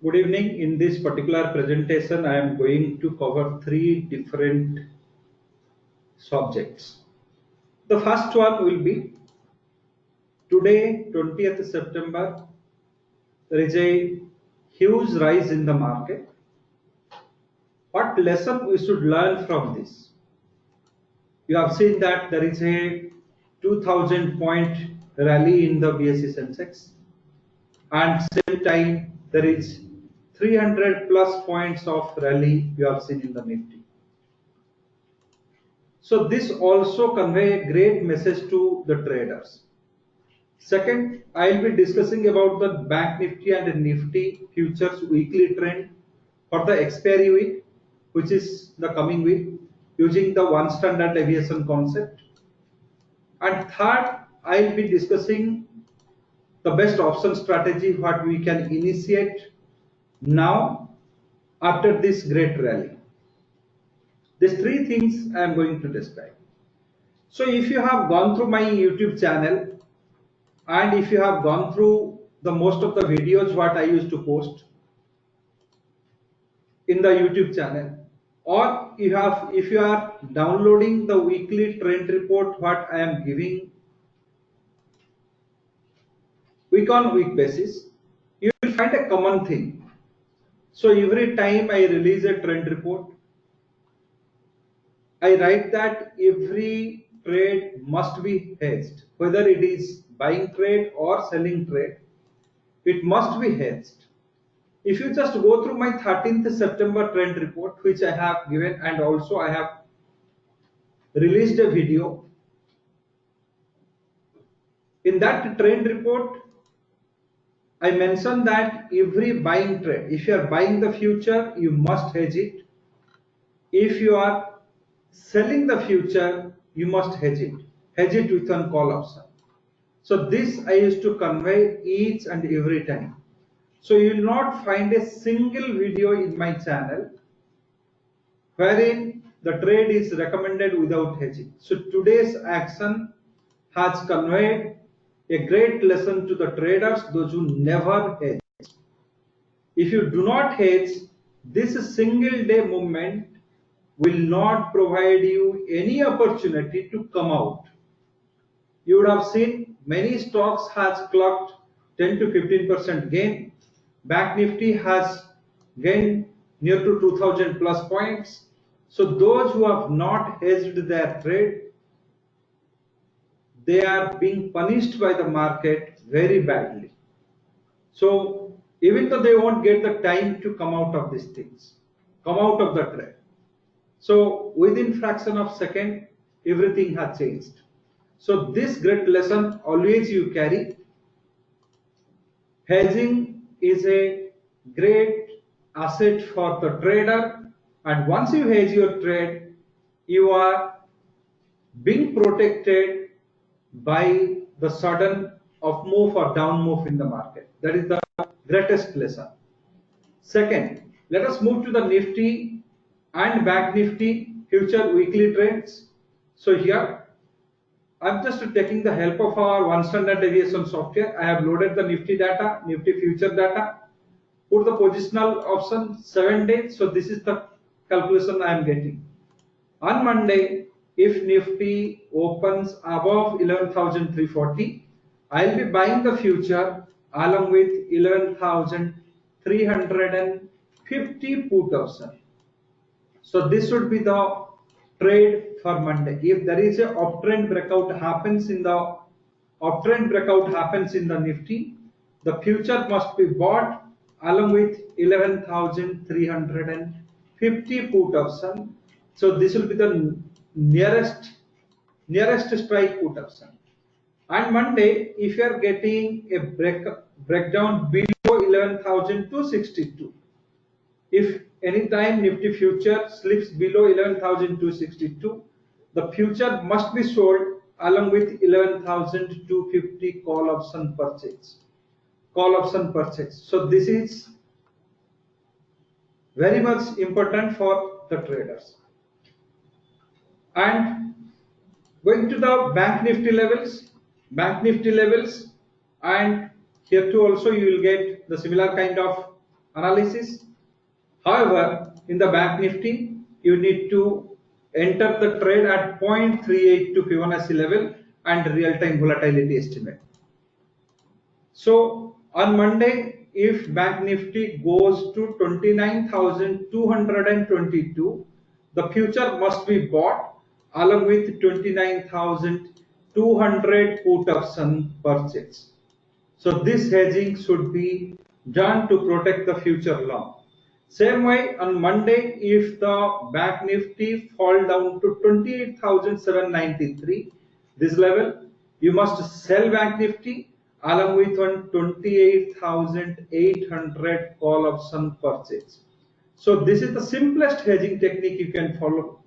Good evening. In this particular presentation, I am going to cover three different subjects. The first one will be today, 20th September, there is a huge rise in the market. What lesson we should learn from this? You have seen that there is a 2000 point rally in the BSE Sensex, and same time there is 300 plus points of rally you have seen in the Nifty. So this also convey a great message to the traders. Second, I will be discussing about the Bank Nifty and Nifty futures weekly trend for the expiry week, which is the coming week, using the one standard deviation concept. And third, I will be discussing the best option strategy what we can initiate now after this great rally. These three things I am going to describe. So if you have gone through my YouTube channel and if you have gone through the most of the videos what I used to post in the YouTube channel, or if you are downloading the weekly trend report what I am giving week on week basis, you will find a common thing. So every time I release a trend report, I write that every trade must be hedged, whether it is buying trade or selling trade, it must be hedged. If you just go through my 13th September trend report, which I have given, and also I have released a video, in that trend report, I mentioned that every buying trade, if you are buying the future, you must hedge it. If you are selling the future, you must hedge it with one call option. So this I used to convey each and every time. So you will not find a single video in my channel wherein the trade is recommended without hedging. So today's action has conveyed a great lesson to the traders, those who never hedge. If you do not hedge, this single day movement will not provide you any opportunity to come out. You would have seen many stocks has clocked 10 to 15% gain. Bank Nifty has gained near to 2000 plus points. So those who have not hedged their trade, they are being punished by the market very badly. So even though they won't get the time to come out of these things, come out of the trade. So within fraction of second, everything has changed. So this great lesson always you carry. Hedging is a great asset for the trader, and once you hedge your trade, you are being protected by the sudden up move or down move in the market. That is the greatest lesson. Second, let us move to the Nifty and Bank Nifty future weekly trends. So here I'm just taking the help of our one standard deviation software. I have loaded the Nifty data, Nifty future data, put the positional option 7 days. So this is the calculation I am getting. On Monday, if Nifty opens above 11,340, I'll be buying the future along with 11,350 put option. So this should be the trade for Monday. If there is a uptrend breakout happens in the Nifty, the future must be bought along with 11,350 put option. So this will be the nearest strike put option. And Monday, if you are getting a breakdown below 11,262, if any time Nifty future slips below 11,262, the future must be sold along with 11,250 call option purchase. So this is very much important for the traders. And going to the Bank Nifty levels, and here too also you will get the similar kind of analysis. However, in the Bank Nifty, you need to enter the trade at 0.38 to Fibonacci level and real-time volatility estimate. So on Monday, if Bank Nifty goes to 29,222, the future must be bought along with 29,200 put option purchase. So this hedging should be done to protect the future long. Same way on Monday, if the Bank Nifty fall down to 28,793, this level, you must sell Bank Nifty along with 28,800 call option purchase. So this is the simplest hedging technique you can follow.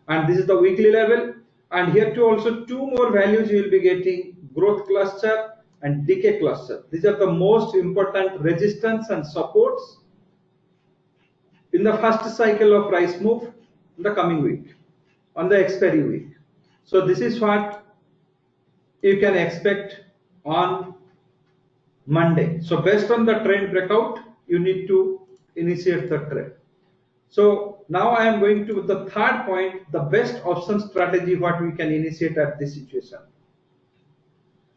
And this is the weekly level. And here too also two more values you will be getting: growth cluster and decay cluster. These are the most important resistance and supports in the first cycle of price move in the coming week, on the expiry week. So this is what you can expect on Monday. So based on the trend breakout, you need to initiate the trade. So now I am going to the third point, the best option strategy what we can initiate at this situation.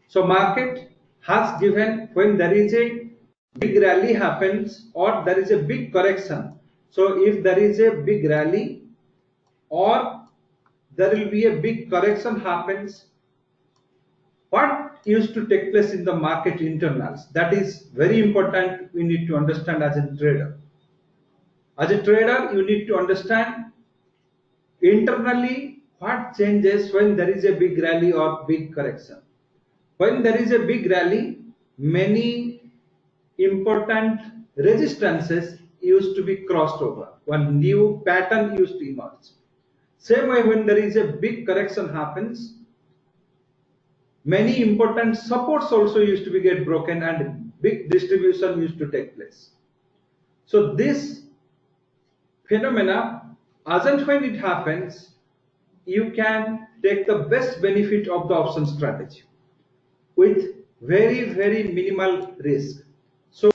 So market has given, when there is a big rally happens or there is a big correction. So if there is a big rally or there will be a big correction happens, what used to take place in the market internals? That is very important. We need to understand as a trader. As a trader, you need to understand internally what changes when there is a big rally or big correction. When there is a big rally, many important resistances used to be crossed over. One new pattern used to emerge. Same way, when there is a big correction happens, many important supports also used to be get broken and big distribution used to take place. So this phenomena, as and when it happens, you can take the best benefit of the option strategy with very minimal risk. So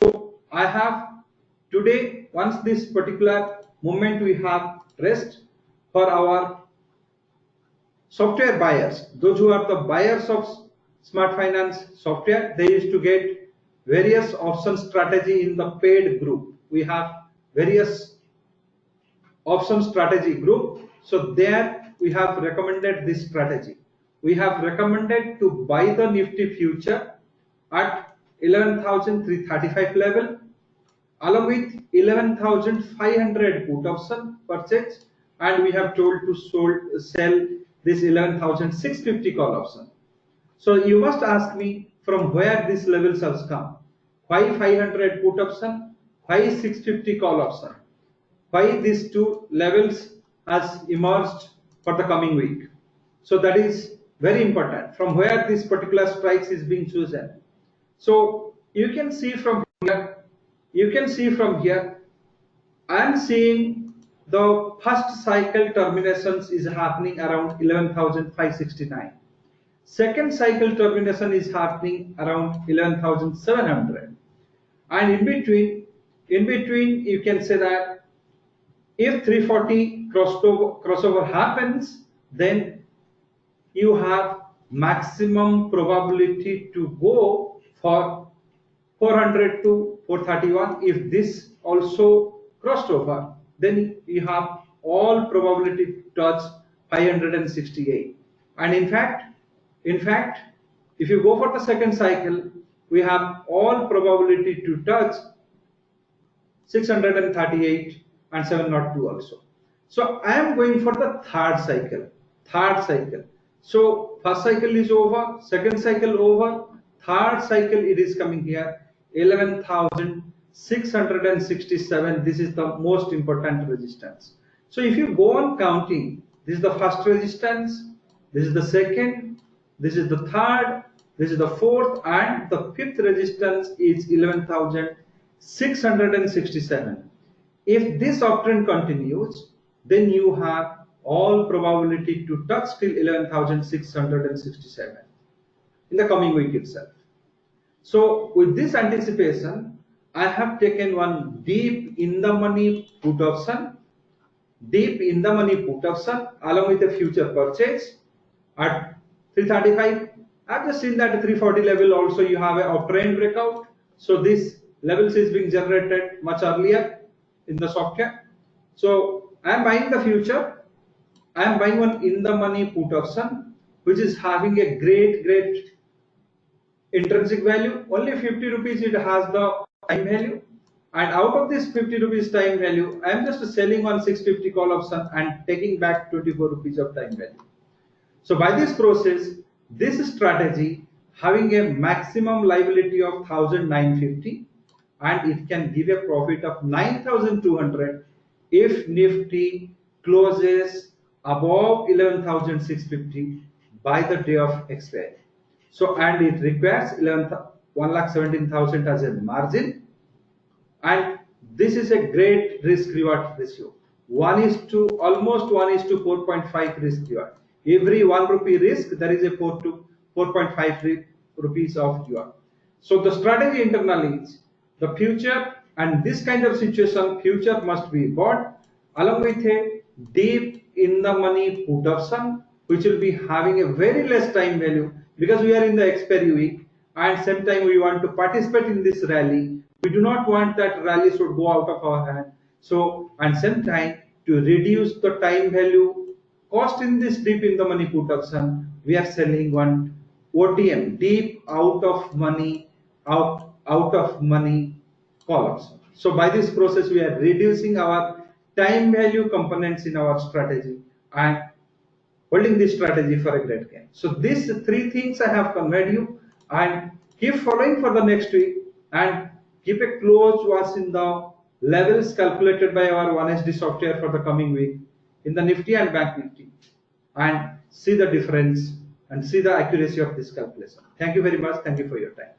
I have today, once this particular moment we have rest for our software buyers, those who are the buyers of Smart Finance software, they used to get various option strategy in the paid group. We have various option strategy group. So there we have recommended this strategy. We have recommended to buy the Nifty future at 11,335 level along with 11,500 put option purchase, and we have told to sell this 11,650 call option. So you must ask me from where these levels have come. Why 500 put option? Why 650 call option? Why these two levels has emerged for the coming week? So that is very important. From where this particular strikes is being chosen. So you can see from here. I am seeing the first cycle terminations is happening around 11,569. Second cycle termination is happening around 11,700. And in between you can say that if 340 crossover happens, then you have maximum probability to go for 400 to 431. If this also crossed over, then you have all probability to touch 568. And in fact, if you go for the second cycle, we have all probability to touch 638 and 702 also. So I am going for the third cycle. So first cycle is over, second cycle over, third cycle it is coming here, 11,667. This is the most important resistance. So if you go on counting, this is the first resistance, this is the second, this is the third, this is the fourth, and the fifth resistance is 11,667. If this uptrend continues, then you have all probability to touch till 11,667 in the coming week itself. So with this anticipation, I have taken one deep in the money put option, along with a future purchase at 335. I've just seen that 340 level also you have a uptrend breakout. So this levels is being generated much earlier in the software. So I am buying the future. I am buying one in the money put option, which is having a great intrinsic value. Only 50 rupees it has the time value, and out of this 50 rupees time value, I am just selling on 650 call option and taking back 24 rupees of time value. So by this process, this strategy having a maximum liability of 1950, and it can give a profit of 9200 if Nifty closes above 11,650 by the day of expiry. So, and it requires 1,17,000 as a margin, and this is a great risk reward ratio. 1 is to almost 1 is to 4.5 risk reward. Every 1 rupee risk, there is a 4 to 4.5 rupees of reward. So the strategy internally is the future, and this kind of situation, future must be bought along with a deep in the money put option, which will be having a very less time value, because we are in the expiry week and same time we want to participate in this rally. We do not want that rally should go out of our hand. So, and same time, to reduce the time value cost in this deep in the money put option, we are selling one OTM, deep out of money call option. So by this process, we are reducing our time value components in our strategy and holding this strategy for a great gain. So these three things I have conveyed you, and keep following for the next week, and keep a close watch in the levels calculated by our 1SD software for the coming week in the Nifty and Bank Nifty, and see the difference and see the accuracy of this calculation. Thank you very much. Thank you for your time.